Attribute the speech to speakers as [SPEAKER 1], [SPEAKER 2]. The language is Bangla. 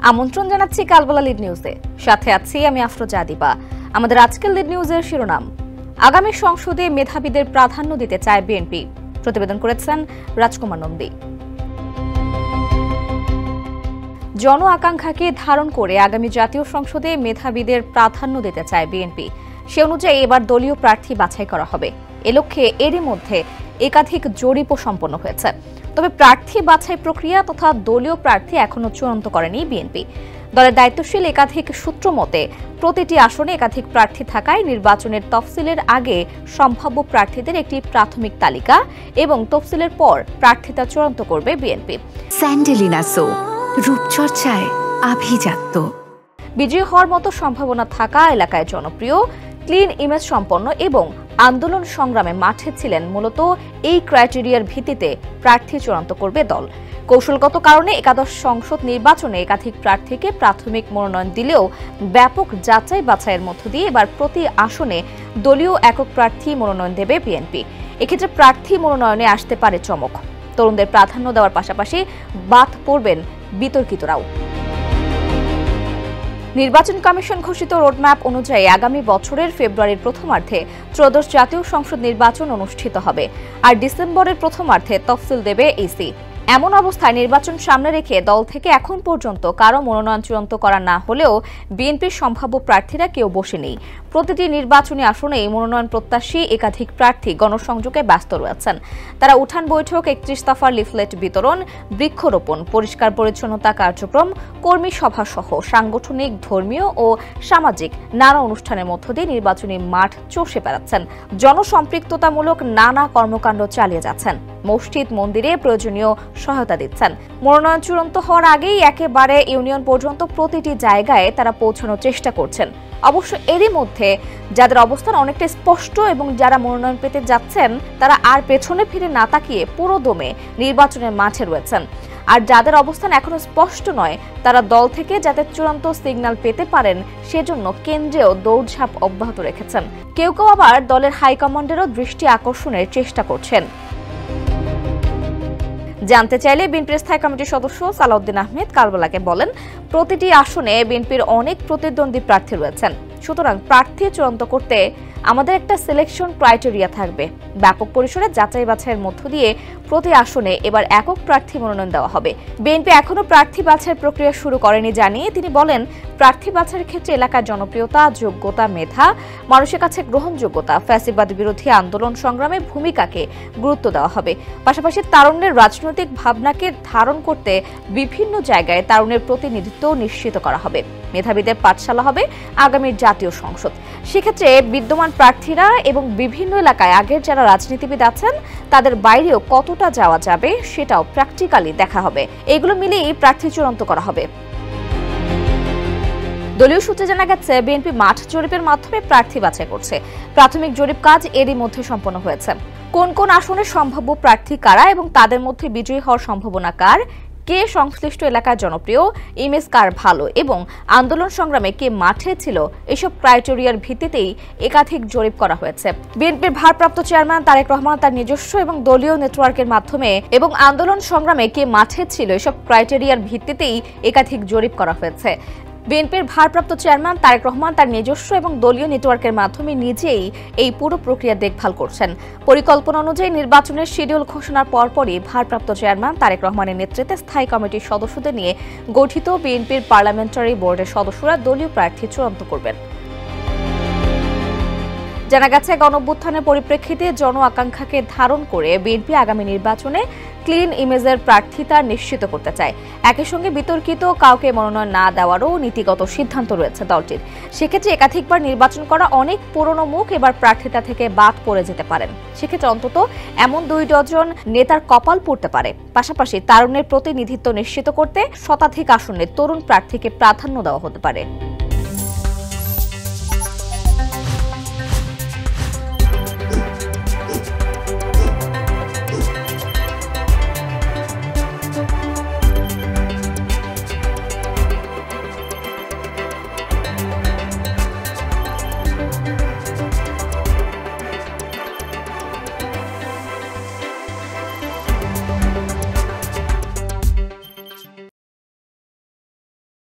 [SPEAKER 1] আমন্ত্রণ জানাচ্ছি কালবেলা লিড নিউজে। সাথে আছি আমি আফরোজা দিবা। আমাদের আজকের লিড নিউজের শিরোনাম, আগামী সংসদে মেধাবীদের প্রাধান্য দিতে চায় বিএনপি। প্রতিবেদন করেছেন রাজকুমার নন্দী। জন আকাঙ্ক্ষাকে ধারণ করে আগামী জাতীয় সংসদে মেধাবীদের প্রাধান্য দিতে চায় বিএনপি। সে অনুযায়ী এবার দলীয় প্রার্থী বাছাই করা হবে। এ লক্ষ্যে এরই মধ্যে একাধিক জরিপও সম্পন্ন হয়েছে। তবে প্রার্থী বাছাই প্রক্রিয়া তথা দলীয় প্রার্থী এখনো চূড়ান্ত করেনি বিএনপি। দলের দায়িত্বশীল একাধিক সূত্র মতে প্রতিটি আসনে একাধিক প্রার্থী থাকায় নির্বাচনের তফসিলের আগে সম্ভাব্য প্রার্থীদের একটি প্রাথমিক তালিকা এবং তফসিলের পর প্রার্থিতা চূড়ান্ত করবে বিএনপি।
[SPEAKER 2] স্যান্ডেলিনা সো, রূপচর্চায় আভিজাত্য।
[SPEAKER 1] বিজয়ী হওয়ার মতো সম্ভাবনা থাকা এলাকায় জনপ্রিয়, ক্লিন ইমেজ সম্পন্ন এবং আন্দোলন সংগ্রামে মাঠে ছিলেন মূলত এই ক্রাইটেরিয়ার ভিত্তিতে প্রার্থী চূড়ান্ত করবে দল। কৌশলগত কারণে একাদশ সংসদ নির্বাচনে একাধিক প্রার্থীকে প্রাথমিক মনোনয়ন দিলেও ব্যাপক যাচাই বাছাইয়ের মধ্য দিয়ে এবার প্রতি আসনে দলীয় একক প্রার্থী মনোনয়ন দেবে বিএনপি। এক্ষেত্রে প্রার্থী মনোনয়নে আসতে পারে চমক। তরুণদের প্রাধান্য দেওয়ার পাশাপাশি বাদ পড়বেন বিতর্কিতরাও। নির্বাচন কমিশন ঘোষিত রোডম্যাপ অনুযায়ী আগামী বছরের ফেব্রুয়ারির প্রথমার্ধে ত্রয়োদশ জাতীয় সংসদ নির্বাচন অনুষ্ঠিত হবে, আর ডিসেম্বরের প্রথমার্ধে তফসিল দেবে ইসি। এমন অবস্থায় নির্বাচন সামনে রেখে দল থেকে এখন পর্যন্ত কারো মনোনয়ন চূড়ান্ত করা না হলেও বিএনপির সম্ভাব্য প্রার্থীরা কেউ বসে নেই। প্রতিটি নির্বাচনী আসনেই মনোনয়ন প্রত্যাশী একাধিক প্রার্থী গণসংযোগে ব্যস্ত রয়েছেন। তারা উঠান বৈঠক, 31 দফার লিফলেট বিতরণ, বৃক্ষরোপণ, পরিষ্কার পরিচ্ছন্নতা কার্যক্রম, কর্মী সভা সহ সাংগঠনিক, ধর্মীয় ও সামাজিক নানা অনুষ্ঠানের মধ্য দিয়ে নির্বাচনী মাঠ চষে বেড়াচ্ছেন। জনসম্পৃক্ততামূলক নানা কর্মকাণ্ড চালিয়ে যাচ্ছেন। মসজিদ, মন্দিরে প্রয়োজনীয় সহায়তা দিচ্ছেন। মনোনয়ন চূড়ান্ত হওয়ার আগেই একেবারে ইউনিয়ন পর্যন্ত প্রতিটি জায়গায় তারা পৌঁছানোর চেষ্টা করছেন। অবশ্য এরই মধ্যে যাদের অবস্থান অনেকটা স্পষ্ট এবং যারা মনোনয়ন পেতে যাচ্ছেন তারা আর পেছনে ফিরে না তাকিয়ে পুরো দমে নির্বাচনের মাঠে রয়েছেন। আর যাদের অবস্থান এখনো স্পষ্ট নয় তারা দল থেকে যাতে চূড়ান্ত সিগন্যাল পেতে পারেন সেজন্য কেন্দ্রেও দৌড়ঝাঁপ অব্যাহত রেখেছেন। কেউ কেউ আবার দলের হাইকমান্ডেরও দৃষ্টি আকর্ষণের চেষ্টা করছেন। জানতে চাইলে বিএনপির স্থায়ী কমিটির সদস্য সালাউদ্দিন আহমেদ কালবেলাকে বলেন, প্রতিটি আসনে বিএনপির অনেক প্রতিদ্বন্দ্বী প্রার্থী রয়েছেন। সুতরাং প্রার্থী চূড়ান্ত করতে আমাদের একটা সিলেকশন ক্রাইটেরিয়া থাকবে। ব্যাপক পরিসরে যাচাই বাছাইয়ের মধ্য দিয়ে প্রতি আসনে এবার একক প্রার্থী মনোনয়ন দেওয়া হবে। বিএনপি এখনো প্রার্থী বাছাইয়ের প্রক্রিয়া শুরু করেনি জানিয়ে তিনি বলেন, প্রার্থী বাছাইয়ের ক্ষেত্রে এলাকার জনপ্রিয়তা, যোগ্যতা, মেধা, মানুষের কাছে গ্রহণযোগ্যতা, ফ্যাসিবাদ বিরোধী আন্দোলন সংগ্রামে ভূমিকাকে গুরুত্ব দেওয়া হবে। পাশাপাশি তারুণ্যের রাজনৈতিক ভাবনাকে ধারণ করতে বিভিন্ন জায়গায় তারুণের প্রতিনিধিত্ব নিশ্চিত করা হবে। মেধাবীদের পাঠশালা হবে আগামীর জাতীয় সংসদ। সেক্ষেত্রে বিদ্যমান প্রার্থীরা এবং বিভিন্ন এলাকায় আগের যারা রাজনীতিবিদ আছেন তাদের বাইরেও কতটা যাওয়া যাবে সেটাও প্র্যাকটিক্যালি দেখা হবে। এগুলো মিলিয়েই প্রার্থী চূড়ান্ত করা হবে। দলীয় সূত্রে জানা গেছে, বিএনপি মাঠ জরিপের মাধ্যমে প্রার্থী বাছাই করছে। প্রাথমিক জরিপ কাজ এরই মধ্যে সম্পন্ন হয়েছে। কোন কোন আসনের সম্ভাব্য প্রার্থী কারা এবং তাদের মধ্যে বিজয়ী হওয়ার সম্ভাবনা কার, কে সংশ্লিষ্ট এলাকায় জনপ্রিয়, ইমেজ কার ভালো এবং আন্দোলন সংগ্রামে কে মাঠে ছিল, এসব ক্রাইটেরিয়ার ভিত্তিতেই একাধিক জরিপ করা হয়েছে। বিএনপির ভারপ্রাপ্ত চেয়ারম্যান তারেক রহমান তার নিজস্ব এবং দলীয় নেটওয়ার্কের মাধ্যমে এবং আন্দোলন সংগ্রামে কে মাঠে ছিল এসব ক্রাইটেরিয়ার ভিত্তিতেই একাধিক জরিপ করা হয়েছে। বিএনপির ভারপ্রাপ্ত চেয়ারম্যান তারেক রহমান তার নিজস্ব এবং দলীয় নেটওয়ার্কের মাধ্যমে নিজেই এই পুরো প্রক্রিয়া দেখভাল করছেন। পরিকল্পনা অনুযায়ী নির্বাচনের শিডিউল ঘোষণার পরপরই ভারপ্রাপ্ত চেয়ারম্যান তারেক রহমানের নেতৃত্বে স্থায়ী কমিটির সদস্যদের নিয়ে গঠিত বিএনপির পার্লামেন্টারি বোর্ডের সদস্যরা দলীয় প্রার্থী চূড়ান্ত করবেন। জানা গেছে, গণঅভ্যুত্থানের পরিপ্রেক্ষিতে জন আকাঙ্ক্ষাকে ধারণ করে বিএনপি আগামী নির্বাচনে ক্লিন ইমেজের প্রার্থিতা নিশ্চিত করতে চায়। একই সঙ্গে বিতর্কিত কাউকে মনোনয়ন না দেওয়ারও নীতিগত সিদ্ধান্ত রয়েছে দলটির। সেক্ষেত্রে একাধিকবার নির্বাচন করা অনেক পুরনো মুখ এবার প্রার্থিতা থেকে বাদ পড়ে যেতে পারেন। সেক্ষেত্রে অন্তত এমন 2 ডজন নেতার কপাল পড়তে পারে। পাশাপাশি তারুণ্যের প্রতিনিধিত্ব নিশ্চিত করতে শতাধিক আসনে তরুণ প্রার্থীকে প্রাধান্য দেওয়া হতে পারে।